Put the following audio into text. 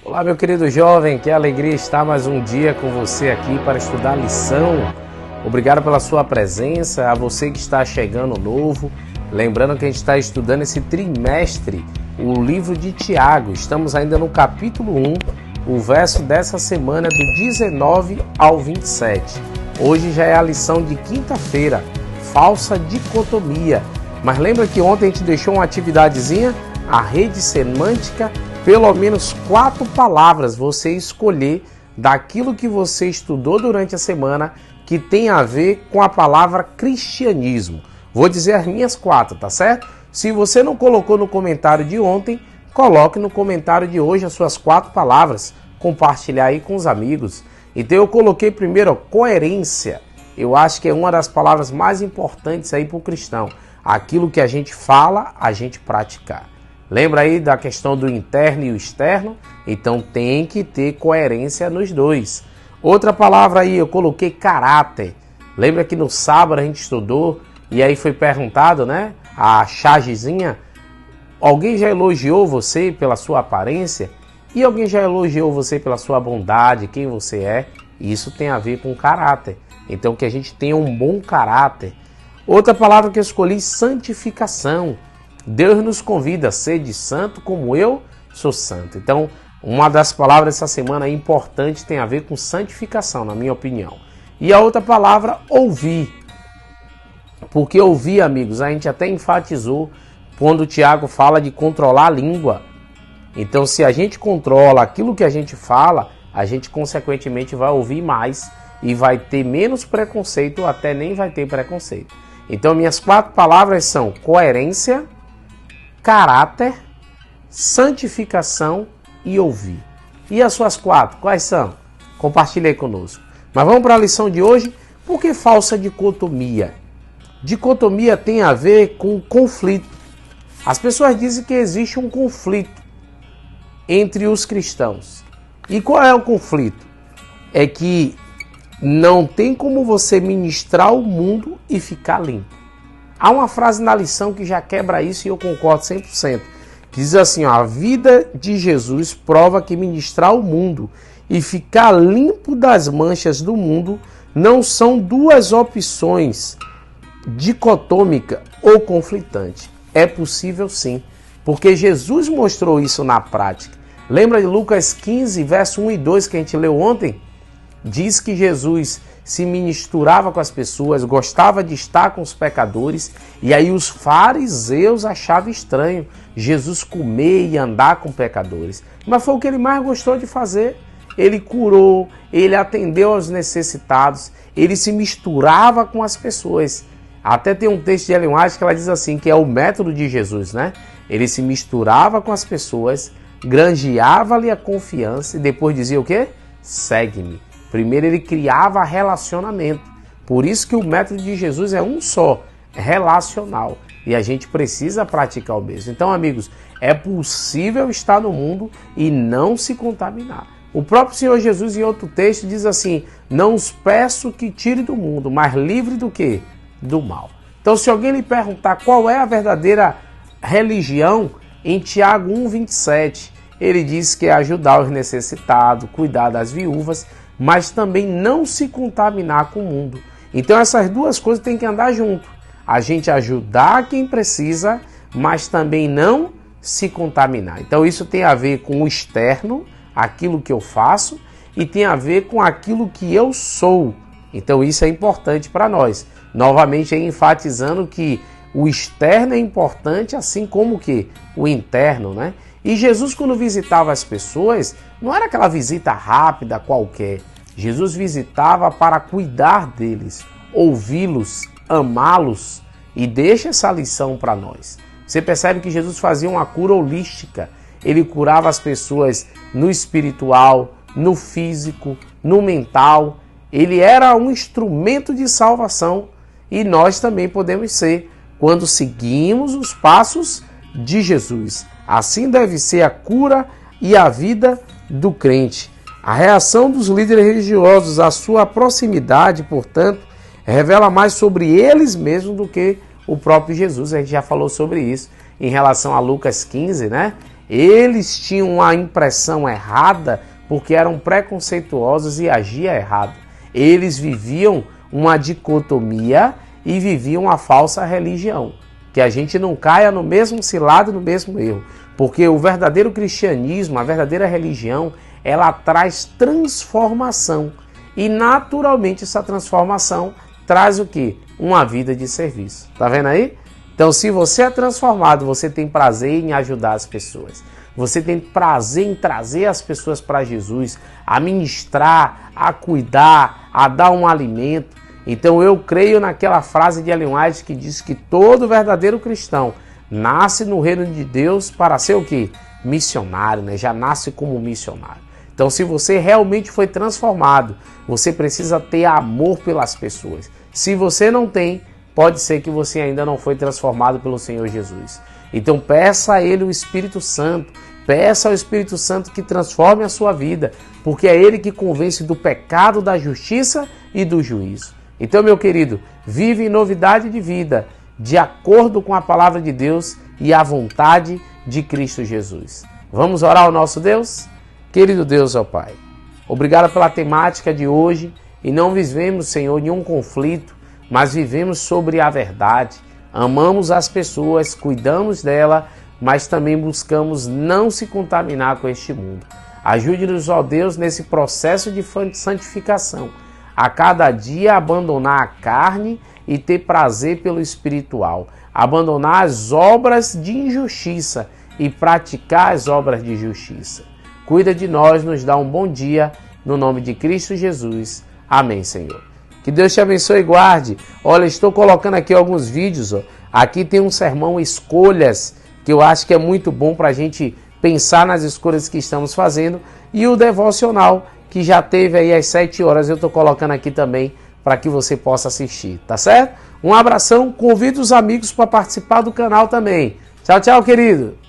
Olá, meu querido jovem, que alegria estar mais um dia com você aqui para estudar a lição. Obrigado pela sua presença, a você que está chegando novo. Lembrando que a gente está estudando esse trimestre, o livro de Tiago. Estamos ainda no capítulo 1, o verso dessa semana do 19 ao 27. Hoje já é a lição de quinta-feira, falsa dicotomia. Mas lembra que ontem a gente deixou uma atividadezinha? A rede semântica, pelo menos 4 palavras você escolher daquilo que você estudou durante a semana que tem a ver com a palavra cristianismo. Vou dizer as minhas 4, tá certo? Se você não colocou no comentário de ontem, coloque no comentário de hoje as suas 4 palavras, compartilhar aí com os amigos. Então eu coloquei primeiro coerência. Eu acho que é uma das palavras mais importantes aí para o cristão. Aquilo que a gente fala, a gente praticar. Lembra aí da questão do interno e o externo? Então tem que ter coerência nos dois. Outra palavra aí, eu coloquei caráter. Lembra que no sábado a gente estudou e aí foi perguntado, né? A chargezinha, alguém já elogiou você pela sua aparência? E alguém já elogiou você pela sua bondade, quem você é? Isso tem a ver com caráter. Então que a gente tenha um bom caráter. Outra palavra que eu escolhi, santificação. Deus nos convida a ser de santo como eu sou santo. Então, uma das palavras dessa semana importante tem a ver com santificação, na minha opinião. E a outra palavra, ouvir. Porque ouvir, amigos, a gente até enfatizou quando o Tiago fala de controlar a língua. Então, se a gente controla aquilo que a gente fala, a gente consequentemente vai ouvir mais e vai ter menos preconceito ou até nem vai ter preconceito. Então, minhas 4 palavras são coerência, caráter, santificação e ouvir. E as suas 4, quais são? Compartilhe aí conosco. Mas vamos para a lição de hoje. Por que falsa dicotomia? Dicotomia tem a ver com conflito. As pessoas dizem que existe um conflito entre os cristãos. E qual é o conflito? É que não tem como você ministrar o mundo e ficar limpo. Há uma frase na lição que já quebra isso e eu concordo 100%. Que diz assim, ó, a vida de Jesus prova que ministrar o mundo e ficar limpo das manchas do mundo não são duas opções dicotômicas ou conflitantes. É possível sim, porque Jesus mostrou isso na prática. Lembra de Lucas 15, verso 1 e 2 que a gente leu ontem? Diz que Jesus se misturava com as pessoas, gostava de estar com os pecadores, e aí os fariseus achavam estranho Jesus comer e andar com pecadores. Mas foi o que ele mais gostou de fazer. Ele curou, ele atendeu aos necessitados, ele se misturava com as pessoas. Até tem um texto de Ellen White que ela diz assim, que é o método de Jesus, né? Ele se misturava com as pessoas, granjeava-lhe a confiança e depois dizia o quê? Segue-me. Primeiro ele criava relacionamento. Por isso que o método de Jesus é um só, relacional. E a gente precisa praticar o mesmo. Então, amigos, é possível estar no mundo e não se contaminar. O próprio Senhor Jesus, em outro texto, diz assim, não os peço que tire do mundo, mas livre do quê? Do mal. Então, se alguém lhe perguntar qual é a verdadeira religião, em Tiago 1,27, ele diz que é ajudar os necessitados, cuidar das viúvas, mas também não se contaminar com o mundo. Então essas duas coisas têm que andar junto. A gente ajudar quem precisa, mas também não se contaminar. Então isso tem a ver com o externo, aquilo que eu faço, e tem a ver com aquilo que eu sou. Então isso é importante para nós. Novamente aí enfatizando que o externo é importante, assim como que o interno, né? E Jesus, quando visitava as pessoas, não era aquela visita rápida qualquer. Jesus visitava para cuidar deles, ouvi-los, amá-los, e deixa essa lição para nós. Você percebe que Jesus fazia uma cura holística. Ele curava as pessoas no espiritual, no físico, no mental. Ele era um instrumento de salvação e nós também podemos ser quando seguimos os passos de Jesus. Assim deve ser a cura e a vida do crente. A reação dos líderes religiosos à sua proximidade, portanto, revela mais sobre eles mesmos do que o próprio Jesus. A gente já falou sobre isso em relação a Lucas 15, né? Eles tinham a impressão errada porque eram preconceituosos e agiam errado. Eles viviam uma dicotomia e viviam a falsa religião. Que a gente não caia no mesmo cilado, no mesmo erro. Porque o verdadeiro cristianismo, a verdadeira religião, ela traz transformação. E naturalmente essa transformação traz o quê? Uma vida de serviço. Tá vendo aí? Então, se você é transformado, você tem prazer em ajudar as pessoas. Você tem prazer em trazer as pessoas para Jesus, a ministrar, a cuidar, a dar um alimento. Então, eu creio naquela frase de Ellen White que diz que todo verdadeiro cristão nasce no reino de Deus para ser o quê? Missionário, né? Já nasce como missionário. Então, se você realmente foi transformado, você precisa ter amor pelas pessoas. Se você não tem, pode ser que você ainda não foi transformado pelo Senhor Jesus. Então peça a Ele o Espírito Santo, peça ao Espírito Santo que transforme a sua vida, porque é Ele que convence do pecado, da justiça e do juízo. Então, meu querido, vive em novidade de vida, de acordo com a palavra de Deus e a vontade de Cristo Jesus. Vamos orar ao nosso Deus? Querido Deus, ó Pai, obrigado pela temática de hoje e não vivemos, Senhor, nenhum conflito, mas vivemos sobre a verdade, amamos as pessoas, cuidamos dela, mas também buscamos não se contaminar com este mundo. Ajude-nos, ó Deus, nesse processo de santificação, a cada dia abandonar a carne e ter prazer pelo espiritual, abandonar as obras de injustiça e praticar as obras de justiça. Cuida de nós, nos dá um bom dia, no nome de Cristo Jesus. Amém, Senhor. Que Deus te abençoe e guarde. Olha, estou colocando aqui alguns vídeos. Aqui tem um sermão Escolhas, que eu acho que é muito bom para a gente pensar nas escolhas que estamos fazendo. E o devocional, que já teve aí às 7 horas, eu estou colocando aqui também para que você possa assistir, tá certo? Um abração, convido os amigos para participar do canal também. Tchau, tchau, querido.